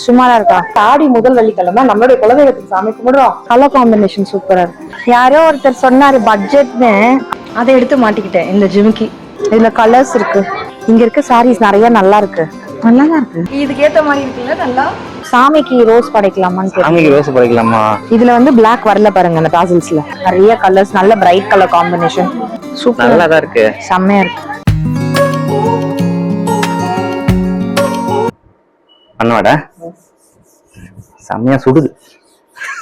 சுமாரா இருக்கா? ஆடி முதல் வெள்ளிக்கிழமை நம்மளுடைய குலதெய்வத்துக்கு சாமி கும்பிடுறோம். கலர் காம்பினேஷன் சூப்பரா இருக்கு. யாரோ ஒருத்தர் சொன்னாரு பட்ஜெட்னு, அதை எடுத்து மாட்டிக்கிட்டேன். இந்த ஜிமிக்கி இதுல கலர்ஸ் இருக்கு. இங்க இருக்க சாரீஸ் நிறைய நல்லா இருக்கு. நல்லாதான் இருக்கு. இதுக்கு ஏத்த மாதிரி இருக்குல்ல. நல்லா சாமிக்கு ரோஸ் படைக்கலாமான்னு. சாமிக்கு ரோஸ் படைக்கலாமா? இதுல வந்து பிளாக் வரல பாருங்க. அந்த டாசல்ஸ்ல நிறைய கலர்ஸ், நல்ல பிரைட் கலர் காம்பினேஷன். சூப்பர், நல்லாதான் இருக்கு. செம்மையா இருக்கு. பண்ணவாடா செம்மையா சுடுது.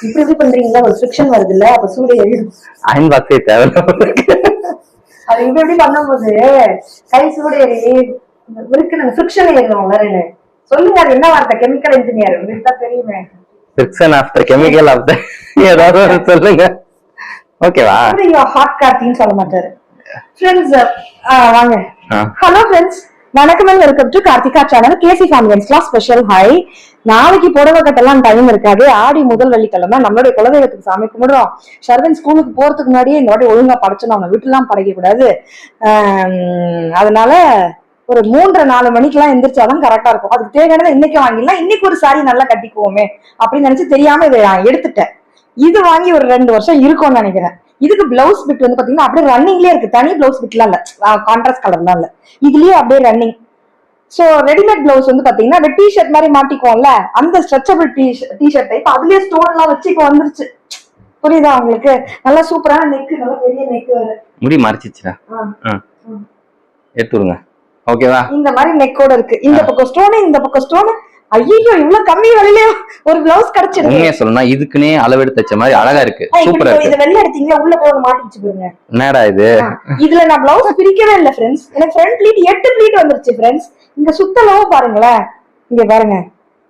இப்படி பண்றீங்களா? ஒரு ஃபிரிக்ஷன் வருது இல்ல, அப்ப சூடு எரியும். அயன் பாக்ஸே தேவை. அது இப்படி பண்ணும்போது கை சூடு எரி இருக்கு. நாங்க ஃபிரிக்ஷன் ஏறணும் வரேன்னு சொல்லுங்க. அது என்ன வார்த்தை? கெமிக்கல் இன்ஜினியர் உங்களுக்கு தான் தெரியுமே. Friction of the chemical of the ஏதாவது ஒரு சொல்லுங்க. ஓகேவா? ஹாட் கார்த்தின்னு சொல்ல மாட்டாரு. ஃப்ரெண்ட்ஸ் வாங்க. ஹலோ ஃப்ரெண்ட்ஸ், வணக்கம் and welcome to Karthika channel. KC ஃபேமிலிஸ்லாம் ஸ்பெஷல் ஹாய். நாளைக்கு புடவை கட்டெல்லாம் டைம் இருக்காது. ஆடி முதல் வெள்ளிக்கிழமை நம்மளுடைய குலதெய்வத்துக்கு சாமி கும்பிடுறோம். ஷர்வன் ஸ்கூலுக்கு போறதுக்கு முன்னாடியே இந்த வாட்டி ஒழுங்கா படைச்சணும். அவனை வீட்டுலாம் படைக்க கூடாது. அதனால ஒரு 3-4 மணிக்கெல்லாம் எந்திரிச்சாதான் கரெக்டா இருக்கும். அதுக்கு தேவையானதை இன்னைக்கு வாங்கிடலாம். இன்னைக்கு ஒரு சாரி நல்லா கட்டிக்குவோமே அப்படின்னு நினைச்சு தெரியாம இதை எடுத்துட்டேன். இது வாங்கி ஒரு 2 வருஷம் இருக்கும்னு நினைக்கிறேன். இதுக்கு பிளவுஸ் பிட் வந்து பாத்தீங்கன்னா அப்படியே ரன்னிங்லயே இருக்கு. தனி பிளவுஸ் பிட்லாம் இல்ல, கான்ட்ராஸ்ட் கலர்லாம் இல்ல, இதுலயே அப்படியே ரன்னிங். சோ ரெடிமேட் பிளவுஸ் வந்து பாத்தீங்கன்னா அந்த டிஷர்ட் மாதிரி மாட்டிக்குவோம்ல, அந்த ஸ்ட்ரெச்சபிள் டிஷர்ட் டைப். அதுலயே ஸ்டோன் எல்லாம் வச்சு இப்ப வந்துருச்சு. புரியுதா உங்களுக்கு? நல்லா சூப்பரான நெக், நல்லா பெரிய நெக். முடி மறைச்சிச்சுடா. எடுத்துடுங்க. ஓகேவா? இந்த மாதிரி நெக்கோட இருக்கு. இந்த பக்கம் ஸ்டோன், இந்த பக்கம் ஸ்டோன். ஐயோ, இவ்வளவு கம்மி விலையில ஒரு பிளவுஸ் கிடைச்சிருக்கு. உண்மையா சொல்லணும், இதுக்குன்னே அளவெடுத்து தச்ச மாதிரி அழகா இருக்கு. சூப்பரா இருக்கு. இது வெளிய எடுத்தீங்க, உள்ள போக மாட்டிச்சு பாருங்க. என்னடா இது? இதுல நான் பிளவுஸ் பிரிக்கவே இல்ல ஃப்ரெண்ட்ஸ். எனக்கு ஃப்ரண்ட் ப்ளீட் 8 ப்ளீட் வந்துருச்சு ஃப்ரெண்ட்ஸ். இங்க சுத்தலவும் பாருங்களேன். இங்க பாருங்க.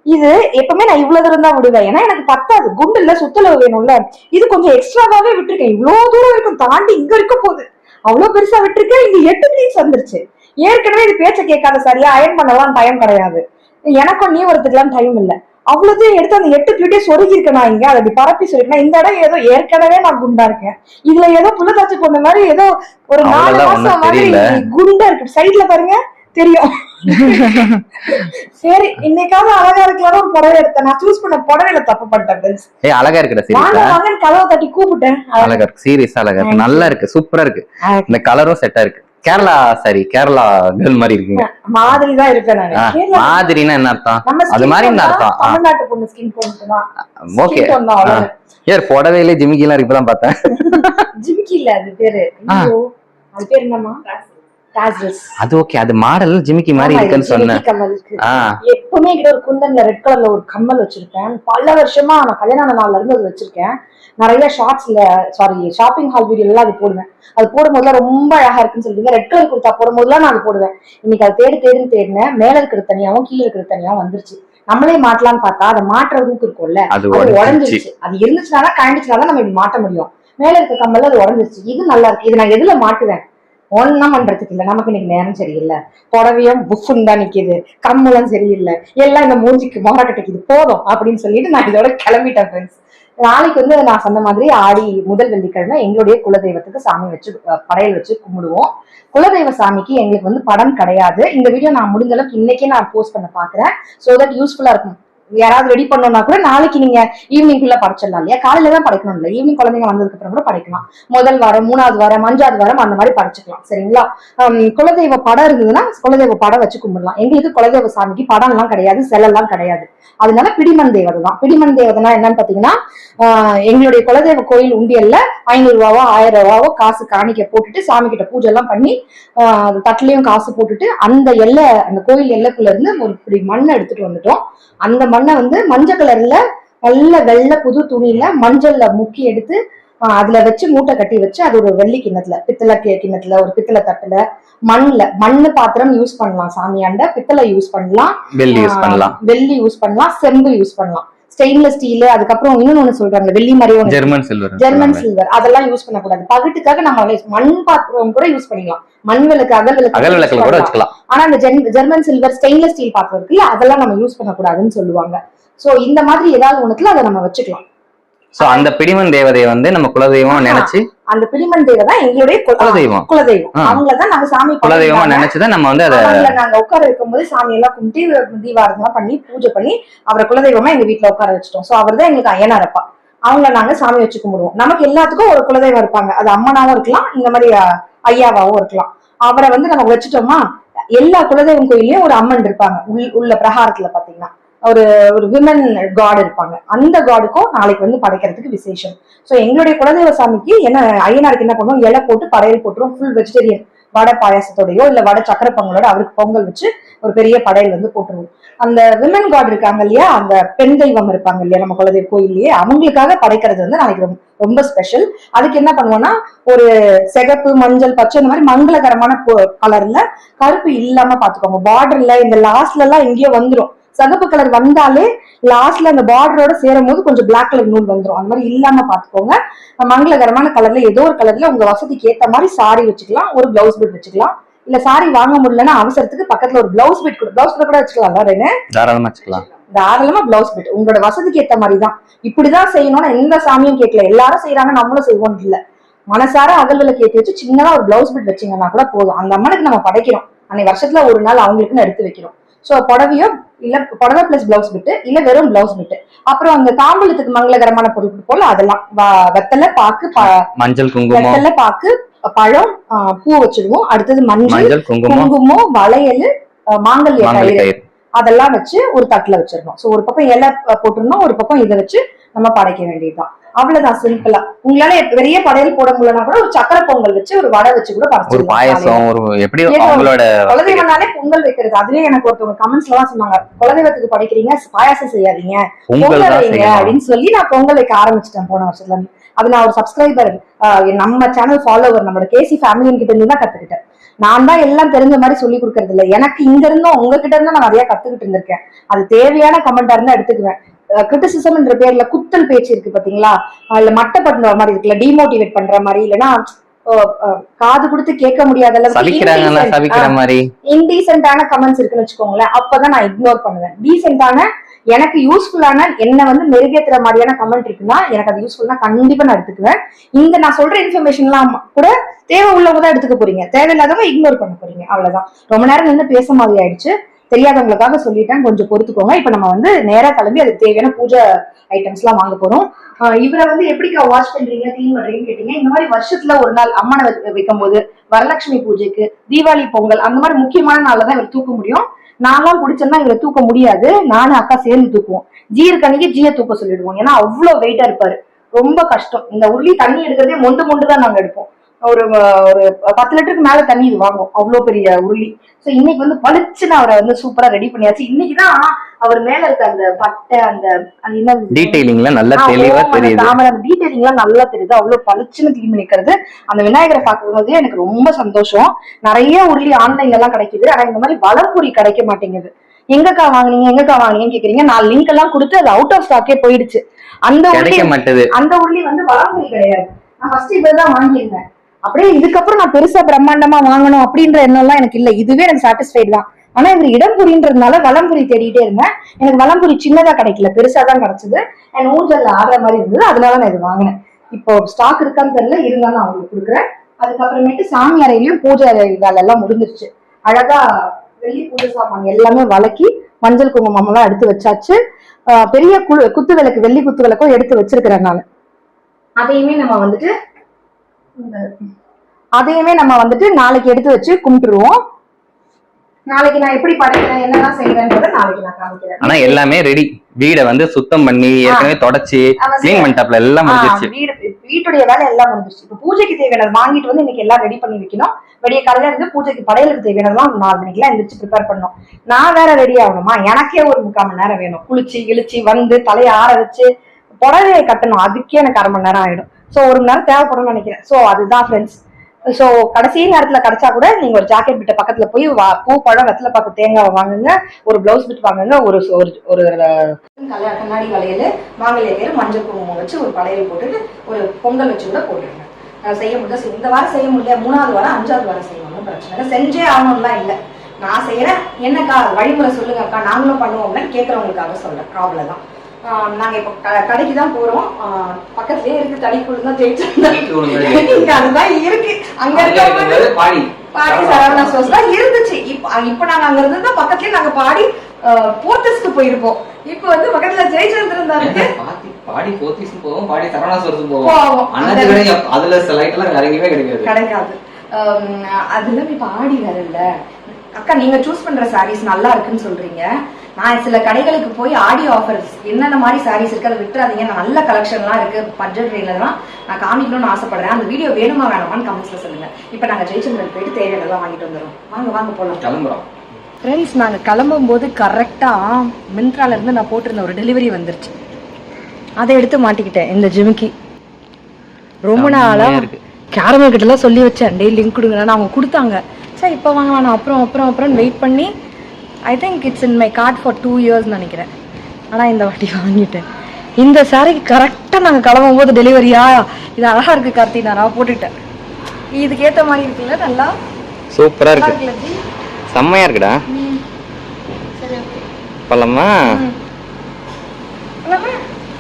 இது எப்பவுமே நான் இவ்வளவு தூரம் தான் விடுவேன், ஏன்னா எனக்கு பத்தாது. குண்டு இல்ல, சுத்தளவு வேணும்ல. இது கொஞ்சம் எக்ஸ்ட்ராவாவே விட்டுருக்கேன். இவ்வளவு தூரம் வரைக்கும் தாண்டி இங்க இருக்க போகுது. அவ்வளவு பெருசா விட்டுருக்கேன். இங்க 8 ப்ளீட்ஸ் வந்துருச்சு. ஏற்கனவே இது பேச்ச கேட்காத சரியா அயன் பண்ணலாம் டைம் கிடையாது. எனக்கும் நீ வரதுக்கெல்லாம் டைம் இல்ல. அவ்வளவுதான் எடுத்து அந்த 8 ப்ளீட்டே சொருகி இருக்கேன். நான் இங்க அதை பரப்பி சொல்லிருக்கேன். இந்த இடம் ஏதோ ஏற்கனவே நான் குண்டா இருக்கேன். இதுல ஏதோ புள்ளதாச்சு பொண்ணு மாதிரி ஏதோ ஒரு 4 மாசம் மாதிரி குண்டா இருக்கு. சைட்ல பாருங்க, தெரியும். சரி, இன்னைக்காவது அழகா இருக்கலாம் ஒரு புடவை எடுத்தேன். நான் சூஸ் பண்ண புடவையில தப்பு பண்ணிட்டேன். அழகா இருக்கு. கதவை தட்டி கூப்பிட்டேன். அழகா இருக்கு, சீரியஸா அழகா இருக்கு, நல்லா இருக்கு, சூப்பரா இருக்கு. இந்த கலரும் செட்டா இருக்கு. கேரளா சாரி, கேரளா கேர்ள் மாதிரி இருக்குங்க. மாதிரி தான் இருக்கேன் நான். மாதிரினா என்ன அர்த்தம்? அது மாதிரி என்ன அர்த்தம்? தமிழ்நாட்டு பொண்ணு ஸ்கின் டோன். ஓகே. யார் புடவையிலே ஜிமிக்கி எல்லாம் இப்பதான் பார்த்தேன். ஜிமிக்கி இல்ல, அது பேரு. அது பேர் என்னமா? அது ஓகே. அது மாடல் ஜிமிக்கி மாதிரி இருக்குன்னு சொன்னேன். எப்பவுமே கிட்ட ஒரு குந்தன்ல ரெட் கலர்ல ஒரு கம்மல் வச்சிருக்கேன். பல வருஷமா நான் கல்யாண நாள்ல இருந்து அது வச்சிருக்கேன். நிறைய ஷாப்பிங் ஹால் வீடியோ எல்லாம் அது போடுவேன். அது போடும்போதுலாம் ரொம்ப அழகா இருக்குன்னு சொல்லுவீங்க. ரெட் கலர் குர்த்தா போடும்போதுலாம் நான் அது போடுவேன். இன்னைக்கு அதை தேடினேன். மேல இருக்கிற தனியாவும் கீழே இருக்கிற தனியாவும் வந்துருச்சு. நம்மளே மாட்டலாம்னு பார்த்தா அதை மாட்டுறதுக்கு இருக்கும்ல, அது உடஞ்சிருச்சு. அது இருந்துச்சுனாதான் கழண்டுச்சுனாதான் நம்ம இப்படி மாட்ட முடியும். மேல இருக்க கம்மல்ல அது உடஞ்சிருச்சு. இது நல்லா இருக்கு. இது நான் எதுல மாட்டுவேன்? ஒன்னா பண்றதுக்கு இல்ல. நமக்கு இன்னைக்கு நேரம் சரியில்லை. புடவையும் புஃபுன்னு தான் நிக்குது, கம்முலாம் சரியில்லை, எல்லாம் இந்த மூஞ்சிக்கு மோர கட்டிக்குது, போதும் அப்படின்னு சொல்லிட்டு நான் இதோட கிளம்பிட்டேன் ஃப்ரெண்ட்ஸ். நாளைக்கு வந்து நான் சொன்ன மாதிரி ஆடி முதல் வெள்ளிக்கிழமை எங்களுடைய குலதெய்வத்துக்கு சாமி வச்சு படையல் வச்சு கும்பிடுவோம். குலதெய்வ சாமிக்கு எங்களுக்கு வந்து படம் கிடையாது. இந்த வீடியோ நான் முடிஞ்ச அளவுக்கு இன்னைக்கே நான் போஸ்ட் பண்ண பாக்குறேன். சோ தட் யூஸ்ஃபுல்லா இருக்கும். யாராவது ரெடி பண்ணோம்னா கூட நாளைக்கு நீங்க ஈவினிங்குள்ள படைச்சிடலாம் இல்லையா? காலையில தான் படைக்கணும் இல்ல, ஈவினிங் குழந்தைங்க வந்ததுக்கு அப்புறம் கூட படைக்கலாம். முதல் வாரம், 3வது வாரம், 5வது வாரம் அந்த மாதிரி படைச்சுக்கலாம். சரிங்களா? குலதெய்வ படம் இருந்ததுன்னா குலதெய்வ படம் வச்சு கும்பிடலாம். எங்களுக்கு குலதெய்வ சாமிக்கு படம் எல்லாம் கிடையாது, செலெல்லாம் கிடையாது. அதனால பிடிமண் தேவதை தான். பிடிமண் தேவதைனா என்னன்னு பாத்தீங்கன்னா, எங்களுடைய குலதெய்வ கோயில் உண்டியல்ல 500 ரூபாவோ 1000 ரூபாவோ காசு காணிக்க போட்டுட்டு சாமி கிட்ட பூஜை எல்லாம் பண்ணி தட்டுலயும் காசு போட்டுட்டு அந்த கோயில் எல்லைக்குள்ள இருந்து ஒரு இப்படி மண்ணை எடுத்துட்டு வந்துட்டோம். அந்த மண்ணை வந்து மஞ்சள் கலர்ல நல்ல வெள்ளை புது துணியில மஞ்சள்ல முக்கி எடுத்து அதுல வச்சு மூட்டை கட்டி வச்சு அது ஒரு வெள்ளி கிண்ணத்துல, பித்தளை கிண்ணத்துல, ஒரு பித்தளை தட்டுல, மண்ணு பாத்திரம் யூஸ் பண்ணலாம். சாமியாண்ட பித்தளை யூஸ் பண்ணலாம், வெள்ளி யூஸ் பண்ணலாம், செம்பு யூஸ் பண்ணலாம், ஸ்டெயின்லெஸ் ஸ்டீல். அதுக்கப்புறம் இன்னொன்னு சொல்றாங்க வெள்ளி மாதிரி ஜெர்மன் சில்வர், அதெல்லாம் யூஸ் பண்ணக்கூடாது. பகட்டுக்காக நம்ம மண் பாத்திரம் கூட யூஸ் பண்ணிக்கலாம். மண் விளக்கு, அகல் விளக்கு கூட வச்சுக்கலாம். ஆனா அந்த ஜெர்மன் சில்வர், ஸ்டெயின்லெஸ் ஸ்டீல் பாத்திரம் இருக்குல்ல, அதெல்லாம் நம்ம யூஸ் பண்ணக்கூடாதுன்னு சொல்லுவாங்க. சோ இந்த மாதிரி ஏதாவது ஒண்ணுத்துல அதை நம்ம வச்சுக்கலாம். சோ அந்த பிடிமன் தேவதையை வந்து நம்ம குலதெய்வம் நினைச்சு, அந்த பிடிமன் தேவதை தான் எங்களுடைய குலதெய்வம். அவங்களதான் நாங்க சாமி குலதெய்வமா நினைச்சுதான் நம்ம வந்து அதை நாங்க உட்கார வைக்கும் போது சாமி எல்லாம் கும்பிட்டு தீபாரதம் பண்ணி பூஜை பண்ணி அவரை குலதெய்வமா எங்க வீட்டுல உட்கார வச்சுட்டோம். சோ அவர் தான் எங்களுக்கு ஐயனாரப்பா. அவங்கள நாங்க சாமி வச்சு கும்பிடுவோம். நமக்கு எல்லாத்துக்கும் ஒரு குலதெய்வம் இருப்பாங்க. அது அம்மனாவும் இருக்கலாம், இந்த மாதிரி ஐயாவாவும் இருக்கலாம். அவரை வந்து நம்ம வச்சுட்டோமா, எல்லா குலதெய்வம் கோயிலையும் ஒரு அம்மன் இருப்பாங்க. உள்ள பிரகாரத்துல பாத்தீங்கன்னா ஒரு ஒரு விமன் காட் இருப்பாங்க. அந்த காடுக்கும் நாளைக்கு வந்து படைக்கிறதுக்கு விசேஷம். சோ எங்களுடைய குலதெய்வ சாமிக்கு என்ன ஐயனாருக்கு என்ன பண்ணுவோம், இலை போட்டு படையல் போட்டுரும். ஃபுல் வெஜிடேரியன் வடை பாயாசத்தோடயோ இல்ல வடை சக்கரை பொங்கலோட அவருக்கு பொங்கல் வச்சு ஒரு பெரிய படையல் வந்து போட்டுருவோம். அந்த விமன் காட் இருக்காங்க இல்லையா, அந்த பெண் தெய்வம் இருப்பாங்க இல்லையா நம்ம குலதெய்வ கோயிலேயே, அவங்களுக்காக படைக்கிறது வந்து நாளைக்கு ரொம்ப ஸ்பெஷல். அதுக்கு என்ன பண்ணுவோம்னா, ஒரு சிகப்பு மஞ்சள் பச்சை இந்த மாதிரி மங்களகரமான கலர்ல, கருப்பு இல்லாம பாத்துக்கோங்க. பார்டர்ல இந்த லாஸ்ட்ல எல்லாம் எங்கேயோ வந்துடும். சிகப்பு கலர் வந்தாலே லாஸ்ட்ல அந்த பார்டரோட சேரும் போது கொஞ்சம் பிளாக் கலர் நூல் வந்துடும். அந்த மாதிரி இல்லாம பாத்துக்கோங்க. மங்களகரமான கலர்ல ஏதோ ஒரு கலர்ல உங்க வசதிக்கு ஏத்த மாதிரி சாரி வச்சுக்கலாம், ஒரு பிளவுஸ் பிட் வச்சுக்கலாம். இல்ல சாரி வாங்க முடியலன்னா அவசரத்துக்கு பக்கத்துல ஒரு பிளவுஸ் பிட் கூட வச்சுக்கலாம். தாராளமா பிளவுஸ் பிட் உங்களோட வசதிக்கு ஏத்த மாதிரி தான். இப்படிதான் செய்யணும்னு எந்த சாமியும் கேட்கல. எல்லாரும் செய்யறாங்க, நம்மளும் செய்வோம் இல்ல. மனசார அகல்வில கேட்டு வச்சு சின்னதா ஒரு பிளவுஸ் பிட் வச்சீங்கன்னா கூட போதும். அந்த அம்மனுக்கு நம்ம படைக்கிறோம். அன்னைக்கு வருஷத்துல ஒரு நாள் அவங்களுக்குன்னு எடுத்து வைக்கிறோம். சோ புடவையோ இல்ல புடவை பிளஸ் பிளவுஸ் பிட்டு, இல்ல வெறும் பிளவுஸ் பிட்டு. அப்புறம் அந்த தாம்பூலத்துக்கு மங்களகரமான பொருட்கள் போல அதெல்லாம் வெத்தலை பாக்கு, மஞ்சள் குங்குமம், வெத்தலை பாக்கு, பழம், பூ வச்சிடுவோம். அடுத்தது மஞ்சள் குங்குமம், வளையல், மாங்கல்ய அதெல்லாம் வச்சு ஒரு தட்டுல வச்சிடணும். சோ ஒரு பக்கம் இலை போட்டுருந்தோம், ஒரு பக்கம் இதை வச்சு நம்ம படைக்க வேண்டியதுதான். அவ்வளவுதான், சிம்பிளா. உங்களால பெரிய படையல் போட முடியலன்னா கூட ஒரு சக்கரை பொங்கல் வச்சு ஒரு வடை வச்சு கூட குலதெய்வம்னாலே பொங்கல் வைக்கிறது. அதுவே எனக்கு ஒருத்தவங்க கமெண்ட்ஸ்ல எல்லாம் சொன்னாங்க, குலதெய்வத்துக்கு படைக்கிறீங்க பாயாசம் செய்யாதீங்க, பொங்கல் வைங்க அப்படின்னு சொல்லி நான் பொங்கல் வைக்க ஆரம்பிச்சிட்டேன் போன வருஷத்துல இருந்து. அது நான் ஒரு சப்ஸ்கிரைபர், நம்ம சேனல் ஃபாலோவர், நம்மளோட கேசி ஃபேமிலி கிட்ட இருந்து தான் கத்துக்கிட்டேன். நான் தான் எல்லாம் தெரிஞ்ச மாதிரி சொல்லி கொடுக்கறது இல்லை. எனக்கு இங்க இருந்தும் உங்ககிட்ட இருந்தும் நான் நிறைய கத்துக்கிட்டு இருந்திருக்கேன். அது தேவையான கமெண்டா இருந்தா எடுத்துக்குவேன். கிரிட்டிசிசம் என்ற பேர்ல குத்தல் பேச்சு இருக்கு பாத்தீங்களா, இல்ல மட்டை பண்ற மாதிரி இருக்குல்ல, டிமோட்டிவேட் பண்ற மாதிரி, இல்லைன்னா காது கொடுத்து கேட்க முடியாத அளவுக்கு இன்டீசென்டான கமெண்ட்ஸ் இருக்குன்னு வச்சுக்கோங்களேன். அப்பதான் நான் இக்னோர் பண்ணுவேன். டீசென்டான எனக்கு யூஸ்ஃபுல்லான என்ன வந்து மெருகேத்துற மாதிரியான கமெண்ட் இருக்குன்னா எனக்கு அது யூஸ்ஃபுல்லா கண்டிப்பா நான் எடுத்துக்குவேன். இந்த நான் சொல்ற இன்ஃபர்மேஷன் எல்லாம் கூட தேவை உள்ளவங்கதான் எடுத்துக்க போறீங்க, தேவையில்லாதவங்க இக்னோர் பண்ண போறீங்க. அவ்வளவுதான். ரொம்ப நேரம் நின்று பேச மாதிரி ஆயிடுச்சு. தெரியாதவங்களுக்காக சொல்லிட்டேன், கொஞ்சம் பொறுத்துக்கோங்க. இப்ப நம்ம வந்து நேரா கிளம்பி அதுக்கு தேவையான பூஜை ஐட்டம்ஸ் எல்லாம் வாங்க போறோம். இவரை வந்து எப்படிக்கா வாஷ் பண்றீங்க, கிளீன் பண்றீங்கன்னு கேட்டீங்க. இந்த மாதிரி வருஷத்துல ஒரு நாள் அம்மனை வைக்கும் போது, வரலட்சுமி பூஜைக்கு, தீபாவளி, பொங்கல், அந்த மாதிரி முக்கியமான நாள்ல தான் இவர் தூக்க முடியும். நான்லாம் பிடிச்சேன்னா இவரை தூக்க முடியாது. நானும் அக்கா சேர்ந்து தூக்குவோம். ஜீருக்கு ஜீய தூக்க சொல்லிடுவோம். ஏன்னா அவ்வளவு வெயிட்டா இருப்பாரு. ரொம்ப கஷ்டம். இந்த உருளி தண்ணி எடுக்கிறதே மொண்டு தான் நாங்க எடுப்போம். ஒரு 10 லிட்டருக்கு மேல தண்ணி இது வாங்கும், அவ்வளவு பெரிய உருளி. சோ இன்னைக்கு வந்து பளிச்சுன்னு அவரை வந்து சூப்பரா ரெடி பண்ணியாச்சு. இன்னைக்குதான் அவர் மேல இருக்க அந்த பட்டை, அந்த டீடைலிங்லாம் நல்லா தெளிவா தெரியுது. தாமரை டீடைலிங்லாம் நல்லா தெரியுது. அவ்வளவு பளிச்சுன்னு கிளீன் பண்ணிக்கிறது. அந்த விநாயகரை பார்க்கும்போது எனக்கு ரொம்ப சந்தோஷம். நிறைய உருளி ஆன்லைன்ல எல்லாம் கிடைக்குது. ஆனா இந்த மாதிரி வளம்புரி கிடைக்க மாட்டேங்குது. எங்கக்கா வாங்குனீங்கன்னு கேக்குறீங்க. நான் லிங்க் எல்லாம் கொடுத்து அது அவுட் ஆஃப் ஸ்டாக்கே போயிடுச்சு. அந்த உருளி வந்து வளம்புரி கிடையாது. நான் ஃபர்ஸ்ட் இப்பதான் வாங்கியிருந்தேன். அப்படியே இதுக்கப்புறம் நான் பெருசா பிரம்மாண்டமா வாங்கணும் அப்படின்ற எண்ணம் எல்லாம் எனக்கு இல்ல. இதுவே எனக்கு சாட்டிஸ்ஃபைடு தான். ஆனா இவர் இடம்புரின்றதுனால வளம்புரி தேடிட்டே இருந்தேன். எனக்கு வளம்புரி சின்னதா கிடைக்கல, பெருசா தான் கிடைச்சது. என் ஊஞ்சல்ல ஆடுற மாதிரி இருந்தது, அதனால நான் இது வாங்கினேன். இப்போ ஸ்டாக் இருக்கான்னு தெரியல, இருந்தாலும் நான் அவங்களுக்கு கொடுக்குறேன். அதுக்கப்புறமேட்டு சாமி அறையிலயும் பூஜை வேலை எல்லாம் முடிஞ்சிருச்சு. அழகா வெள்ளி பூஜை சாமான் எல்லாமே வளக்கி மஞ்சள் குங்குமம் எல்லாம் எடுத்து வச்சாச்சு. பெரிய குத்து விளக்கு, வெள்ளி குத்து விளக்கும் எடுத்து வச்சிருக்கிறேன் நான். அதையுமே நம்ம வந்துட்டு நாளைக்கு எடுத்து வச்சு கும்பிட்டுருவோம். நாளைக்கு நான் எப்படி படைக்கிறேன், என்னெல்லாம் செய்யறேன்றத நாளைக்கு நான் காமிக்கிறேன். ஆனா எல்லாமே ரெடி. வீட வந்து சுத்தம் பண்ணி ஏற்கனவே தொடச்சி க்ளீன் பண்ணிட்டாப்ல, எல்லாம் முடிஞ்சிருச்சு. வீட்டுடைய வேலை எல்லாம் முடிஞ்சிருச்சு. இப்ப பூஜைக்கு தேவையானது வாங்கிட்டு வந்து இன்னைக்கு எல்லாம் ரெடி பண்ணி வைக்கணும். விடிய காலையில இருந்து பூஜைக்கு படையலுக்கு தேவையானதெல்லாம் 4 மணிக்கெல்லாம் எந்திரிச்சு ப்ரிப்பேர் பண்ணணும். நான் வேற ரெடி ஆகணுமா? எனக்கே ஒரு 3/4 மணி நேரம் வேணும். குளிச்சு இழிச்சு வந்து தலையை ஆற வச்சு புடவையை கட்டணும். அதுக்கே எனக்கு 1/2 மணி நேரம் ஆயிடும். சோ 1 மணி நேரம் தேவைப்படும் நினைக்கிறேன். சோ அதுதான் ஃப்ரெண்ட்ஸ். சோ கடைசி நேரத்துல கிடைச்சா கூட நீங்க ஒரு ஜாக்கெட் பிட்ட பக்கத்துல போய் பூ, பழம், வெத்தலை பாக்கு, தேங்காவை வாங்குங்க, ஒரு பிளவுஸ் பிட் வாங்குங்க, ஒரு கண்ணாடி வளையல், மாங்கல்ய கயிறு, மஞ்சள் குங்குமம் வச்சு ஒரு படையல் போட்டுட்டு ஒரு பொங்கல் வச்சு கூட போட்டுருங்க. செய்ய முடியாது. இந்த வாரம் செய்ய முடியல, 3வது வாரம் 5வது வாரம் செய்யணும், பிரச்சனை இல்லை. செஞ்சே ஆகணும்லாம் இல்லை. நான் செய்யறேன், என்னக்கா வழிமுறை சொல்லுங்க அக்கா, நாங்களும் பண்ணுவோம் அப்படின்னு கேட்கறவங்களுக்காக சொல்றேன். அவ்வளவுதான். நாங்க இப்போ கடைக்கு தான் போறோம். பக்கத்துலயே இருக்கு தனிக்குழு தான் ஜெயிச்சு அதுதான் இருக்கு. அங்க இருக்க பாடி சரவணா ஸ்டோர்ஸ் தான் இருந்துச்சு. இப்ப நாங்க அங்க இருந்து பக்கத்துலயே நாங்க பாடி போர்ட்டிஸ்க்கு போயிருப்போம். இப்போ வந்து பக்கத்துல ஜெயச்சந்திரன் தான் இருக்கு. பாடி போர்ட்டிஸ்க்கு போவோம், பாடி சரவணா ஸ்டோர்ஸ் போவோம். அந்த கடை அதுல லைட் எல்லாம் இறங்கவே கிடைக்காது. அதுல இப்ப ஆடி வரல. அக்கா நீங்க சூஸ் பண்ற சாரீஸ் நல்லா இருக்குன்னு சொல்றீங்க. நான் சில கடைகளுக்கு போய் ஆடி ஆஃபர்ஸ் என்னென்ன மாதிரி சாரீஸ் இருக்கு அதை விட்டுறாதீங்க. நல்ல கலெக்ஷன்லாம் இருக்கு பட்ஜெட் ரேட்ல தான் நான் காமிக்கணும்னு ஆசைப்படுறேன். அந்த வீடியோ வேணுமா வேணாமான்னு கமெண்ட்ஸ்ல சொல்லுங்க. இப்போ நாங்க ஜெயச்சந்திரன் போயிட்டு தேவையானதெல்லாம் வாங்கிட்டு வந்துடும். வாங்க போலாம், கிளம்புறோம் ஃப்ரெண்ட்ஸ். நாங்க கிளம்பும் போது கரெக்டா மிந்த்ரால இருந்து நான் போட்டிருந்த ஒரு டெலிவரி வந்துருச்சு. அதை எடுத்து மாட்டிக்கிட்டேன். இந்த ஜிமிக்கி ரொம்ப நாளா கேரமல் கிட்டலாம் சொல்லி வச்சேன், டெய்லி லிங்க் கொடுங்க. அவங்க கொடுத்தாங்க. சரி இப்போ வாங்க வேணாம் அப்புறம் வெயிட் பண்ணி I think it's in my card for 2 years நினைக்கிறேன். ஆனால் இந்த வாட்டி வாங்கிட்டேன். இந்த சாரிக்கு கரெக்டாக நாங்கள் கிளம்பும் போது டெலிவரியா. இது அழகா இருக்கு கார்த்தி, நான் போட்டுட்டேன். இதுக்கு ஏற்ற மாதிரி இருக்குல்ல, நல்லா சூப்பரா இருக்கு, செம்மையா இருக்குடா. சரி பழமா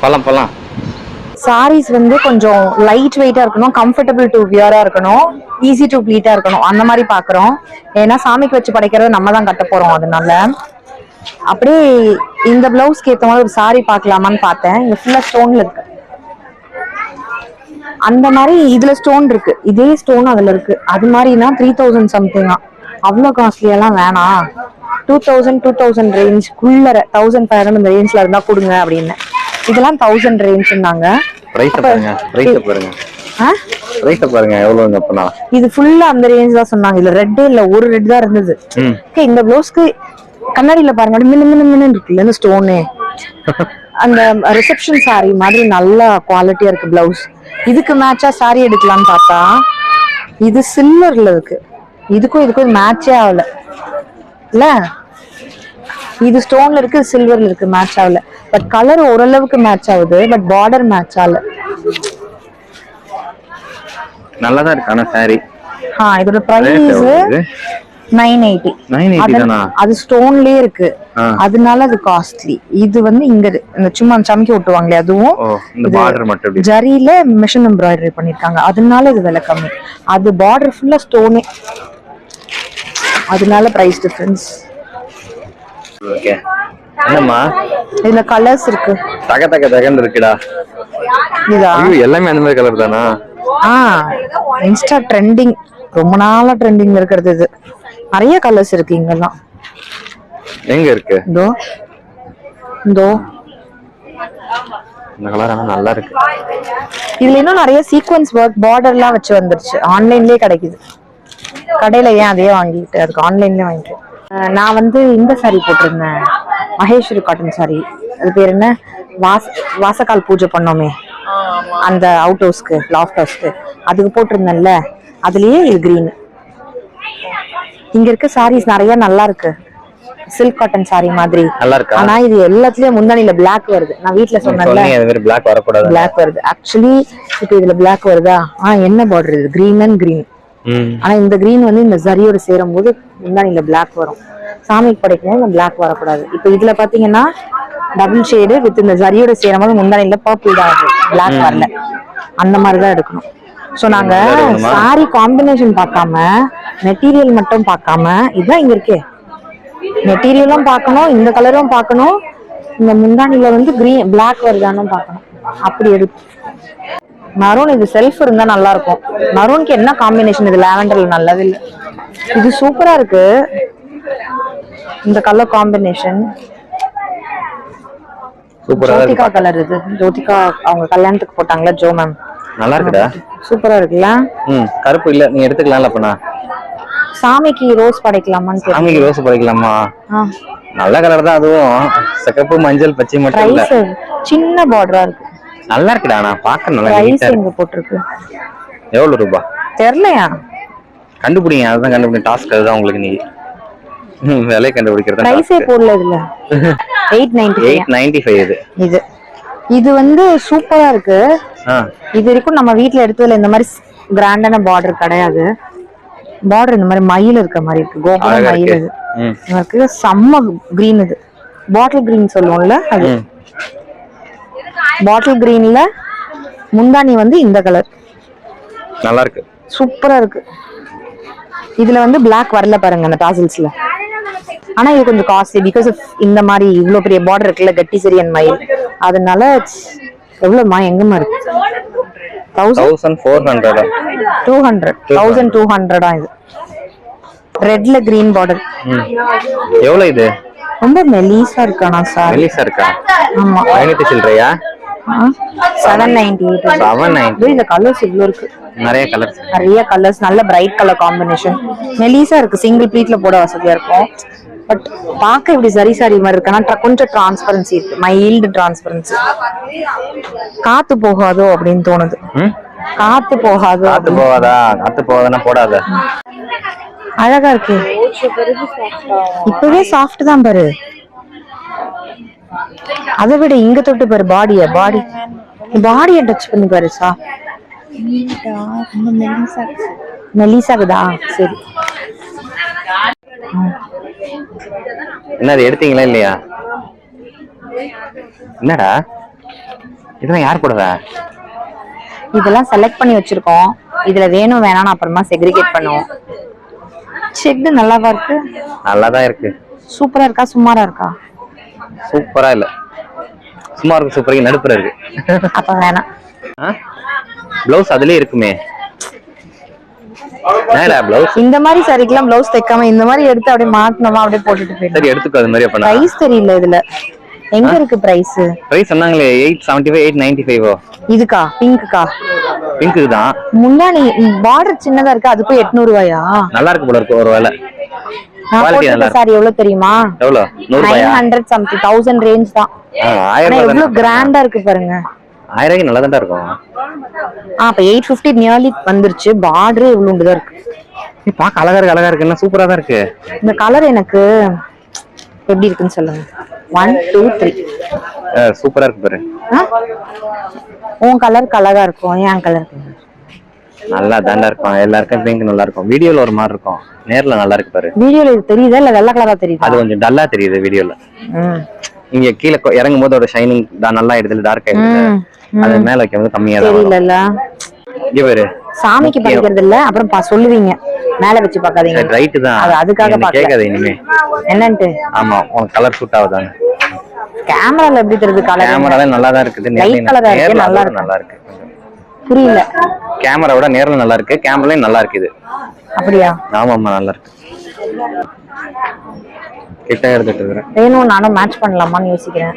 பழம் சாரீஸ் வந்து கொஞ்சம் லைட் வெயிட்டா இருக்கணும், கம்ஃபர்டபுள் டு வியரா இருக்கணும், ஈஸி டு ப்ளீட்டா இருக்கணும், அந்த மாதிரி பாக்குறோம். ஏன்னா சாமிக்கு வச்சு படைக்கிறத நம்ம தான் கட்ட போறோம். அதனால அப்படியே இந்த பிளவுஸ்க்கு ஏற்ற மாதிரி ஒரு சாரி பார்க்கலாமான்னு பார்த்தேன். இங்க ஃபுல்லா ஸ்டோன்ல இருக்கு. அந்த மாதிரி இதுல ஸ்டோன் இருக்கு, இதே ஸ்டோன் அதுல இருக்கு. அது மாதிரினா 3000 சம்திங்கா. அவ்வளோ காஸ்ட்லியெல்லாம் வேணாம், 2000 ரேஞ்சுக்குள்ள 1500 இந்த ரேஞ்ச்ல இருந்தா கொடுங்க அப்படின்னு. இதெல்லாம் 1000 ரேஞ்சுன்னாங்க. இது ஃபுல்லா அந்த ரேஞ்ச் தான் சொன்னாங்க. இதுல ரெட்டே இல்ல, ஒரு ரெட் தான் இருந்தது. இந்த ப்ளவுஸ்க்கு கண்ணாடியில பாருங்க மின்னு இருக்குல்ல இந்த ஸ்டோனு. அந்த ரிசப்ஷன் சாரி மாதிரி நல்ல குவாலிட்டியா இருக்கு பிளவுஸ். இதுக்கு மேட்சா சாரி எடுக்கலாம்னு பார்த்தா இது சில்வர்ல இருக்கு. இதுக்கும் மேட்சே ஆகல இல்ல. இது ஸ்டோன்ல இருக்கு, சில்வர்ல இருக்கு, மேட்ச் ஆகல. பட் கலர் ஓரளவுக்கு மேட்ச் ஆகுது, பட் பார்டர் மேட்ச் ஆகல. நல்லதா இருக்கு ஆனா சாரி. இதோட பிரைஸ் 980. அது ஸ்டோன்லயே இருக்கு, அதனால அது காஸ்ட்லி. இது வந்து இங்க இந்த சும்மா சமைக்க விட்டுவாங்களே அதுவும் ஜரியில மிஷின் எம்ப்ராய்டரி பண்ணிருக்காங்க, அதனால இது விலை கம்மி. அது பார்டர் ஃபுல்லா ஸ்டோனே, அதனால பிரைஸ் டிஃபரன்ஸ். என்னம்மா இதுல கலர்ஸ் இருக்கு, தகன்னு இருக்குடா. எல்லாமே அந்த மாதிரி கலர் தானா? இன்ஸ்டா ட்ரெண்டிங், ரொம்ப நாளா ட்ரெண்டிங்ல இருக்கிறது. இது நிறைய கலர்ஸ் இருக்கு இங்கெல்லாம். எங்க இருக்கு? இதோ இந்த கலர் நல்லா இருக்கு. இதுல இன்னும் நிறைய சீக்வென்ஸ் ஒர்க் பார்டர்லாம் வச்சு வந்துருச்சு. ஆன்லைன்லயே கிடைக்குது. கடையில ஏன் அதையே வாங்கிட்டு, அதுக்கு ஆன்லைன்லயே வாங்கிட்டு. நான் வந்து இந்த சாரி போட்டிருந்தேன், மகேஸ்வரி காட்டன் சாரி. அது பேர் என்ன, வாசக்கால் பூஜை பண்ணோமே அந்த அவுட் ஹவுஸ்க்கு, லாஃப்ட் ஹவுஸ்க்கு, அதுக்கு போட்டிருந்தேன்ல. அதுலயே இது கிரீன். இங்க இருக்க சாரீஸ் நிறைய நல்லா இருக்கு, சில்க் காட்டன் சாரி மாதிரி நல்லா இருக்கு. ஆனா இது எல்லாத்துலயும் முந்தானில பிளாக் வருது. நான் வீட்டுல சொன்னேன்ல பிளாக் வரக்கூடாது, பிளாக் வருது. ஆக்சுவலி இப்ப இதுல பிளாக் வருதா? என்ன பார்டர் இது, கிரீன் அண்ட் கிரீன். ஆனா இந்த கிரீன் வந்து இந்த ஜரியோட சேரும் போது முந்தானில பிளாக் வரும். சாமிக்கு படைக்கும் இந்த பிளாக் வரக்கூடாது. இப்ப இதுல பாத்தீங்கன்னா டபுள் ஷேடு வித் இந்த ஜரியோட சேரும் போது முந்தானில பர்பிள் தான் வருது, பிளாக் வரல. அந்த மாதிரிதான் எடுக்கணும். சோ நாங்க சாரி காம்பினேஷன் பார்க்காம, மெட்டீரியல் மட்டும் பார்க்காம, இதுதான் இங்க இருக்கே, மெட்டீரியலும் பார்க்கணும், இந்த கலரும் பார்க்கணும், இந்த முந்தானில வந்து கிரீன் பிளாக் வருதான்னு பார்க்கணும். அப்படி எடுக்கும். மரூன் இது செல்ஃப் இருந்தா நல்லா இருக்கும். மரூனுக்கு என்ன காம்பினேஷன்? இது லாவெண்டர்ல நல்லாவே இல்லை. இது சூப்பரா இருக்கு இந்த கலர் காம்பினேஷன். ஜோதிகா கலர் இது. ஜோதிகா அவங்க கல்யாணத்துக்கு போட்டாங்களா ஜோ மேம், நல்லா இருக்குடா, சூப்பரா இருக்குல்ல. கருப்பு இல்ல, நீ எடுத்துக்கலாம்ல. அப்பனா சாமிக்கு ரோஸ் படைக்கலாமான்னு. சாமிக்கு ரோஸ் படைக்கலாமா? நல்ல கலர் தான் அதுவும். சிகப்பு மஞ்சள் பச்சை மட்டும் இல்ல, சின்ன பார்டரா இருக்கு, நல்லா இருக்குடா. நான் பார்க்க நல்லா பிரைஸ் எங்க போட்டுருக்கு? எவ்வளவு ரூபாய் தெரியலையா? கண்டுபிடிங்க, அதுதான் கண்டுபிடிங்க. டாஸ்க் அதுதான் உங்களுக்கு. நீ விலை கண்டுபிடிக்கிறது. பிரைஸே போடல இதுல. 895 இது. இது வந்து சூப்பரா இருக்கு. இது வரைக்கும் நம்ம வீட்ல எடுத்ததுல இந்த மாதிரி கிராண்டான பார்டர் கிடையாது. பார்டர் இந்த மாதிரி மயில் இருக்க மாதிரி இருக்கு, கோபுரம் மயில். இது எனக்கு செம்ம கிரீன். இது பாட்டில் கிரீன் சொல்லுவோம்ல அது. பாட்டில் கிரீன்ல முந்தானி வந்து இந்த கலர் நல்லா இருக்கு, சூப்பரா இருக்கு. இதுல வந்து பிளாக் வரல பாருங்க அந்த டாசல்ஸ்ல. ஆனா இது கொஞ்சம் காஸ்ட்லி பிகாஸ் ஆஃப் இந்த மாதிரி இவ்வளவு பெரிய பார்டர் இருக்குல்ல கட்டி சரியன் மயில். அதனால எவ்வளவுமா எங்கம்மா இருக்கு? 1400. 200 1200 இது. ரெட்ல கிரீன் பார்டர். எவ்வளவு இது? ரொம்ப மெலிசா இருக்கானா சார்? மெலிசா இருக்கா? ஆமா. 500 சில்றையா? 798. 790. இந்த கலர்ஸ் இவ்ளோ இருக்கு. நிறைய கலர்ஸ், நல்ல பிரைட் கலர் காம்பினேஷன். மெலிசா இருக்கு, சிங்கிள் ப்ளீட்ல போட வசதியா இருக்கும். பட் பார்க்க இப்படி சரி சாரி மாதிரி இருக்கா, கொஞ்சம் டிரான்ஸ்பரன்சி இருக்கு, மைல்டு டிரான்ஸ்பரன்சி. காத்து போகாதோ அப்படின்னு தோணுது. காத்து போகாதோ? காத்து போகாதா? காத்து போகாதா போடாத. அழகா இருக்கு, இப்பவே சாஃப்ட் தான் பாரு. அதை விட இங்க தொட்டு பாரு பாடிய டச் பண்ணி பாரு. மெலிசாக்குதா? சரி. என்ன எடுத்தீங்களா இல்லையா? என்னடா இதெல்லாம் யார் போடுவ? இதெல்லாம் செலக்ட் பண்ணி வச்சிருக்கோம். இதுல வேணும் வேணாம் அப்புறமா செக்ரிகேட் பண்ணுவோம். செக் நல்லாவா இருக்கு? நல்லாதான் இருக்கு. சூப்பரா இருக்கா சுமாரா இருக்கா? சூப்பரா இல்ல, சும்மா இருக்கு. சூப்பரா நடுப்புற இருக்கு. அப்ப வேணாம். பிளவுஸ் அதுலயே இருக்குமே. இந்த மாதிரி சரிக்கெல்லாம் பிளவுஸ் தைக்காம இந்த மாதிரி எடுத்து அப்படியே மாட்டணுமா, அப்படியே போட்டுட்டு போயிடும். சரி எடுத்துக்கோ. அது மாதிரி பண்ணா பிரைஸ் தெரியல இதுல. எங்க இருக்கு பிரைஸ்? பிரைஸ் சொன்னாங்களே 875 895. இதுக்கா? பிங்க்குக்கா? பிங்க்கு தான். முன்னாடி பார்டர் சின்னதா இருக்கு, அதுக்கு 800 ரூபாயா? நல்லா இருக்கு போல இருக்கு ஒருவேளை. சாரி எவ்வளவு தெரியுமா? எவ்வளவு? 900 சம்திங், 1000 ரேஞ்ச் தான். எவ்வளவு கிராண்டா இருக்கு பாருங்க. 1000 நல்லா தான் இருக்கும். அப்ப 850 நியர்லி வந்துருச்சு. பார்டரே இவ்வளவு தான் இருக்கு. நீ பாக்க அழகா இருக்கு, சூப்பரா தான் இருக்கு. இந்த கலர் எனக்கு எப்படி இருக்குன்னு சொல்லுங்க. 1 2 3 சூப்பரா இருக்கு பாரு. உன் கலருக்கு அழகா இருக்கும், என் கலருக்கு நல்லா தாண்டா இருக்கும். எல்லாருக்கும் பிங்க் நல்லா இருக்கும். வீடியோல ஒரு மாதிரி இருக்கும், நேர்ல நல்லா இருக்கு பாரு. வீடியோல இது தெரியுதா இல்ல வெள்ளை கலரா தெரியுதா? அது கொஞ்சம் டல்லா தெரியுது வீடியோல. இங்க கீழே இறங்கும் போது ஒரு ஷைனிங் நல்லா ஆயிடுது, டார்க் ஆயிடுது. அது மேல வைக்கும்போது கம்மியா தான் தெரியல. இங்க பாரு, சாமிக்கு படைக்கிறது இல்ல அப்புறம் சொல்லுவீங்க மேல வச்சு பார்க்காதீங்க. ரைட் தான், அது அதுக்காக கேட்காத இனிமே என்னன்ட்டு. ஆமா, உனக்கு கலர் சூட் ஆகுதாங்க. கேமரால எப்படி தெரியுது கலர்? கேமரால நல்லா தான் இருக்குது. லைட் கலரா இருக்கு, நல்லா இருக்கு. புரியல. கேமராவோட நேர்ல நல்லா இருக்கு, கேமராலயும் நல்லா இருக்குது. அப்படியா? ஆமாமா நல்லா இருக்கு. கிட்ட எடுத்துட்டு இருக்கேன். வேணும் நானும் மேட்ச் பண்ணலாமான்னு யோசிக்கிறேன்.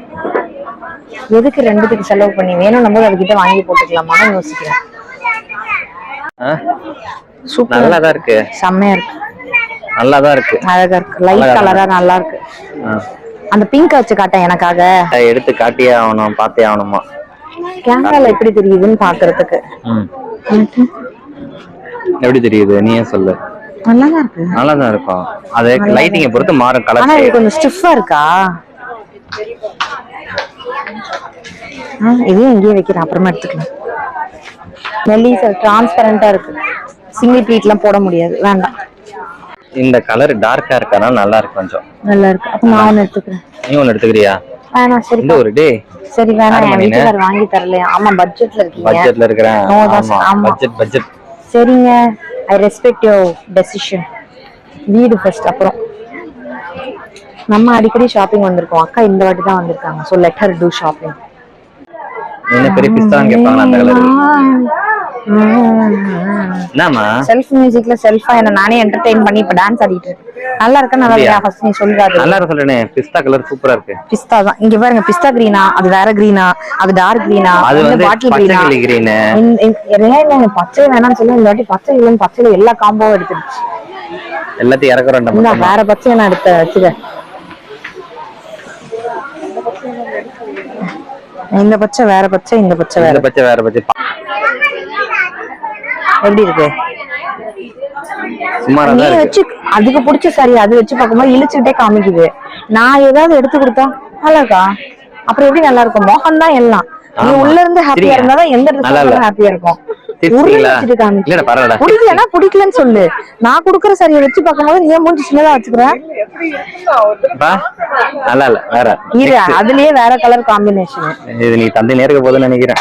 எதுக்கு ரெண்டுத்துக்கு செலவு பண்ணி வேணும் நம்ம அதுகிட்ட வாங்கி போட்டுக்கலாமான்னு யோசிக்கிறேன். சூப்பர், நல்லா தான் இருக்கு. செம்மையா இருக்கு, நல்லா தான் இருக்கு, அழகா இருக்கு. லைட் கலரா நல்லா இருக்கு. அந்த பிங்க் வச்சு காட்டேன் எனக்காக. எடுத்து காட்டியே ஆகணும், பார்த்தே ஆகணுமா. கேமரால எப்படி தெரியுதுன்னு பாக்குறதுக்கு. எப்படி தெரியுது நீயே சொல்லு. நல்லாதான் இருக்கு, நல்லாதான் இருக்கும். அது லைட்டிங்க பொறுத்து மாறும் கலர். ஆனா இது கொஞ்சம் ஸ்டிஃபா இருக்கா? இதையும் இங்கேயே வைக்கிறேன், அப்புறமா எடுத்துக்கலாம். மெல்லிசா டிரான்ஸ்பரண்டா இருக்கு, சிங்கிள் ப்ளீட் எல்லாம் போட முடியாது, வேண்டாம். இந்த கலர் டார்க்கா இருக்கனால நல்லா இருக்கு, கொஞ்சம் நல்லா இருக்கு. அப்ப நான் ஒன்னு எடுத்துக்கிறேன். நீ ஒன்னு எடுத்துக்கிறியா? வேணாம், சரி இந்த ஒரு டே. சரி வேணாம், என் வீட்டுக்காரர் வாங்கி தரலையா? ஆமா, பட்ஜெட்ல இருக்கீங்க. பட்ஜெட்ல இருக்கறேன். ஆமா, பட்ஜெட். சரிங்க, ஐ ரெஸ்பெக்ட் யுவர் டெசிஷன். வீடு ஃபர்ஸ்ட், அப்புறம் நம்ம அடிக்கடி ஷாப்பிங் வந்திருக்கோம். அக்கா இந்த வாட்டி தான் வந்திருக்காங்க. So let her to shopping. என்ன பெரிய பிஸ்தான் கேட்பாங்க அந்த கலர். என்னமா செல்ஃப் மியூசிக்ல செல்ஃபா என்ன நானே என்டர்டெயின் பண்ணி இப்ப டான்ஸ் ஆடிட்டு இருக்கேன். நல்லா இருக்கா? நல்லா இல்லையா? ஃபர்ஸ்ட் நீ சொல்றாரு. நல்லா இருக்கு சொல்றேனே. பிஸ்தா கலர் சூப்பரா இருக்கு. பிஸ்தா தான். இங்க பாருங்க, பிஸ்தா கிரீனா, அது வேற கிரீனா, அது டார்க் கிரீனா, அது வந்து பாட்டில் கிரீனா. இல்ல பச்சை வேணாம்னு சொல்லி இந்த வாட்டி பச்சை இல்லன்னு பச்சையில எல்லா காம்போவும் எடுத்துருச்சு. எல்லாத்தையும் இறக்குறோம். வேற பச்சை நான் எடுத்து வச்சுக்க. இந்த பச்சை வேற பச்சை, இந்த பச்சை வேற பச்சை, வேற பச்சை. எப்படி இருக்கு? நீ வச்சு அதுக்கு பிடிச்ச சாரி அது வச்சு பார்க்கும்போது இழுச்சுக்கிட்டே காமிக்குது. நான் ஏதாவது எடுத்து கொடுத்தா அழகா, அப்புறம் எப்படி நல்லா இருக்கும்? மோகன் தான் எல்லாம். நீ உள்ள இருந்து ஹாப்பியா இருந்தாதான் எந்த ட்ரெஸ் ஹாப்பியா இருக்கும். உருளை வச்சுட்டு காமிச்சு. இல்லடா பரவாயில்ல. பிடிக்கலன்னா பிடிக்கலன்னு சொல்லு. நான் குடுக்குற சரியை வச்சு பார்க்கும்போது நீ மூஞ்சி சின்னதா வச்சுக்கிறேன். நல்லா இல்ல வேற. இரு, அதுலயே வேற கலர் காம்பினேஷன். இது நீ தந்தை நேருக்கு போதுன்னு நினைக்கிறேன்.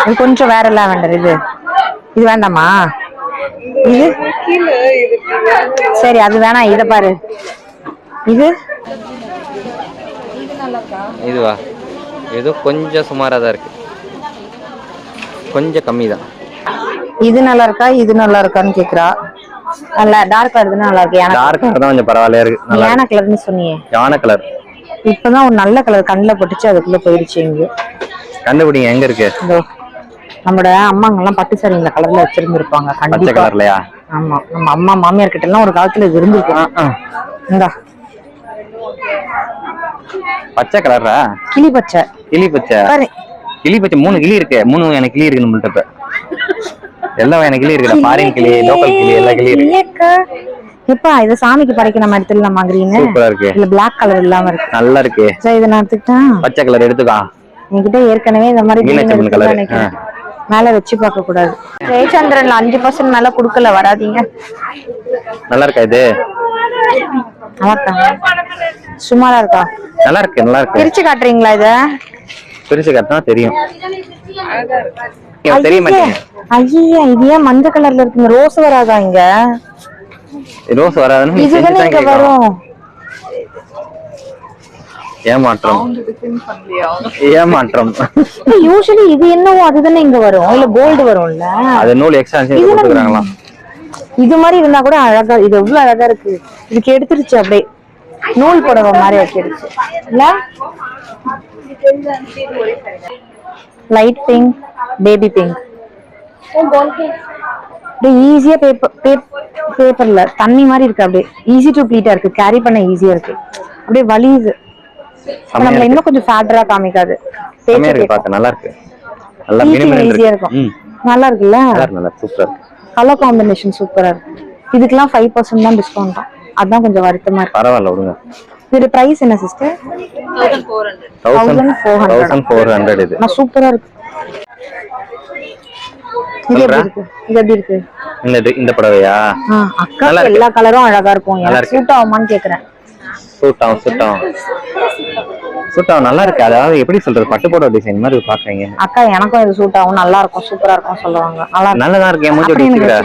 இது கொஞ்சம் வேற லாவெண்டர். இது வேண்டாமா? இது சரி, அது வேணாம். இத பாரு. இதுவா ஏதோ கொஞ்சம் சுமாரா தான் இருக்கு, கொஞ்சம் கம்மி தான். இது நல்லா இருக்கா இது நல்லா இருக்கான்னு கேக்குறா. நல்ல டார்க் கலர் நல்லா இருக்கு. டார்க் கலர் தான் கொஞ்சம் பரவாயில்லையா இருக்கு. யானை கலர்னு சொன்னியே. யானை கலர் இப்பதான் ஒரு நல்ல கலர் கண்ணுல பட்டுச்சு, அதுக்குள்ள போயிடுச்சு. இங்க கண்டுபிடிங்க எங்க இருக்கு. நம்மளோட அம்மாங்க எல்லாம் பட்டு சாரி இந்த கலர்ல வச்சிருந்திருப்பாங்க. பச்சை கலர்லயா? ஆமா, நம்ம அம்மா மாமியார் கிட்ட எல்லாம் ஒரு காலத்துல இது இருந்திருக்கும். இந்தா பச்சை கலரா? கிளி பச்சை. கிளி பச்சை. கிளி பச்சை 3 கிளி இருக்கு. 3 எனக்கு கிளி இருக்கு நம்மள்ட்ட. எல்லாம் எனக்கு கிளி இருக்குடா. ஃபாரின் கிளி, லோக்கல் கிளி, எல்லா கிளி இருக்கு. எப்பா இத சாமிக்கு படைக்க நம்ம எடுத்துடலாமா? கிரீன் சூப்பரா இருக்கு. இல்ல பிளாக் கலர் இல்லாம இருக்கு. நல்லா இருக்கு. சோ இத நான் எடுத்துட்டேன். பச்சை கலர் எடுத்துக்கா. என்கிட்ட ஏற்கனவே இந்த மாதிரி கிரீன் கலர் நினைக்கிறேன். மேல வச்சு பார்க்க கூடாது. ஜெயச்சந்திரன்ல 5% மேல குடுக்கல, வராதீங்க. நல்லா இருக்கா இது? நல்லா இருக்கா? சுமாரா இருக்கா? நல்லா இருக்கு, நல்லா இருக்கு. பிரிச்சு காட்டுறீங்களா? இத பிரிச்சு காட்டினா தெரியும். தெரிய மாட்டேங்குது. ஐயா, இது ஏன் மஞ்சள் கலர்ல இருக்கு? ரோஸ் வராதா இங்க? ரோஸ் வராதுன்னு இதுதானே இங்க வரும். ஏமாற்றம், ஏமாற்றம். யூசுவலி இது என்னவோ அதுதானே இங்க வரும். இல்ல கோல்டு வரும்ல, அது நூல் எக்ஸ்ட்ரா கொடுக்குறாங்களா? இது மாதிரி இருந்தா கூட அழகா. இது எவ்வளவு அழகா இருக்கு. இதுக்கு எடுத்துருச்சு அப்படியே நூல் புடவை மாதிரி வச்சிருச்சு இல்ல? Light pink, baby pink. ஈஸியா பேப்பர்ல தண்ணி மாதிரி இருக்கு. அப்படியே ஈஸி டு ப்ளீட்டா இருக்கு. கேரி பண்ண ஈஸியா இருக்கு. அப்படியே வலியுது. நம்மள இன்னும் கொஞ்சம் ஃபேட்டரா காமிக்காது. நல்லா இருக்கு. நல்லா மினிமம் ஈஸியா இருக்கும். நல்லா இருக்குல்ல? நல்லா சூப்பரா இருக்கு. கலர் காம்பினேஷன் சூப்பரா இருக்கு. இதுக்கெல்லாம் 5% தான் டிஸ்கவுண்ட். அதான் கொஞ்சம் வருத்தமா இருக்கு. பரவாயில்ல விடுங்க. இது பிரைஸ் என்ன சிஸ்டர்? 1400. இது நான் சூப்பரா இருக்கு. இது எப்படி இருக்கு? இது எப்படி இருக்கு? இந்த புடவையா? அக்கா எல்லா கலரும் அழகா இருக்கும். எனக்கு சூட் ஆகுமான்னு கேக்குறேன். சூட் ஆகும். நல்லா இருக்கு. அதாவது எப்படி சொல்றது, பட்டு புடவை டிசைன் மாதிரி பாக்குறீங்க. அக்கா எனக்கும் இது சூட் ஆகும், நல்லா இருக்கும், சூப்பரா இருக்கும் சொல்லுவாங்க. நல்லதா இருக்கு. மூஞ்சி ஒட்டிக்கிறா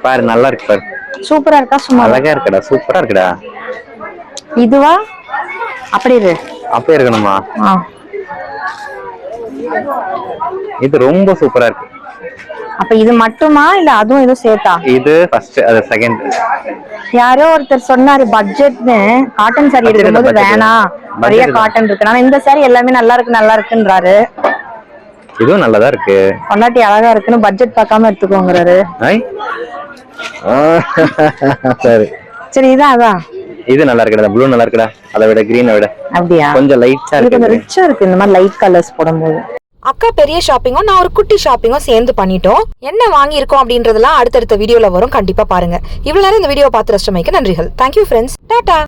பாரு. நல்லா இருக்கு பாரு. சூப்பரா இருக்கா? சும்மா அழகா இருக்குடா. சூப்பரா இருக்குடா. இதுவா? அப்படி இரு. அப்படியே இருக்கணுமா? இது ரொம்ப சூப்பரா இருக்கு. அப்ப இது மட்டுமா இல்ல அதுவும் ஏதோ சேர்த்தா? இது ஃபர்ஸ்ட், அது செகண்ட். யாரோ ஒருத்தர் சொன்னாரு பட்ஜெட்னு. காட்டன் சாரி எடுக்கும்போது வேணாம், நிறைய காட்டன் இருக்கு. ஆனா இந்த சாரி எல்லாமே நல்லா இருக்குன்றாரு. இதுவும் நல்லதா இருக்கு. பொண்டாட்டி அழகா இருக்குன்னு பட்ஜெட் பார்க்காம எடுத்துக்கோங்கறாரு. சரி சரி, அதான் இது நல்லா இருக்குடா. ப்ளூ நல்லா இருக்குடா. அதை விட கிரீனை விட அப்படியா? கொஞ்சம் லைட்டா இருக்கு. கொஞ்சம் ரிச்சா இருக்கு இந்த மாதிரி லைட் கலர்ஸ் போடும்போது. அக்கா பெரிய ஷாப்பிங்கும் நான் ஒரு குட்டி ஷாப்பிங்கும் சேர்ந்து பண்ணிட்டோம். என்ன வாங்கியிருக்கோம் அப்படின்றதெல்லாம் அடுத்தடுத்த வீடியோல வரும், கண்டிப்பா பாருங்க. இவ்வளவு நேரம் இந்த வீடியோ பார்த்து ரசிச்சமைக்கு நன்றிகள். Thank you friends. டாடா.